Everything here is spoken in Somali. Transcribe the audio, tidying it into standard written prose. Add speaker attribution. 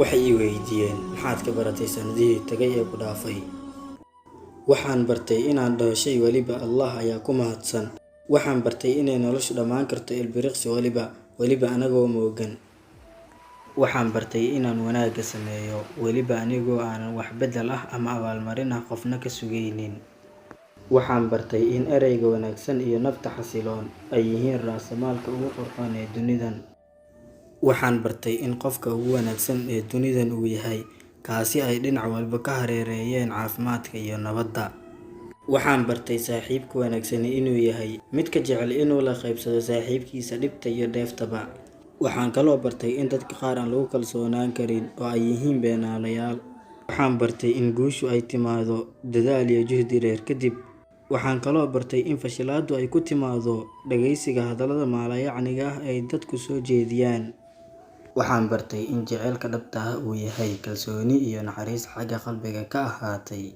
Speaker 1: Waxay i weydiiyeen maxaad ka baratay sanadihii tagay ee ku dhaafay. Waxaan bartay inaan dhaho shay waliba Allah ayaa ku mahadsan. Waxaan bartay inay noloshu dhammaan karto ilbiriqsi waliba anagoo moogan. Waxaan bartay inaan wanaagga sameeyo waliba anigoo aanan wax bedel ah ama abaalmarin ah qofna ka sugaynin. Waxaan bartay in ereyga wanaagsan iyo nafta xasiloon ay yihiin raasamaalka ugu qurxoon ee dunidan. Waxaan bartay in qofka ugu wanaagsan ee dunidan uu yahay kaasi ay dhinac walba ka hareereeyeen caafimaadka iyo nabadda. Waxaan bartay saaxiibka wanaagsan inuu yahay mid ka jecel inuu la qaybsado saaxiibkiisa dhibta iyo dheeftaba. Waxaan kaloo bartay in dadka qaar aan lagu kalsoonaan karin oo ay yihiin beenaalayaal. Waxaan bartay in guushu ay timaado dadaal iyo juhdi dheer kadib. Waxaan kaloo bartay in fashilaadu ay ku timaado dhageysiga hadallada maalayacniga ah ay dadku soo jeediyaan. Waxaan bartay in jacaylka dhabta ah uu yahay kalsooni iyo naxariis xagga qalbiga ka ahaatay.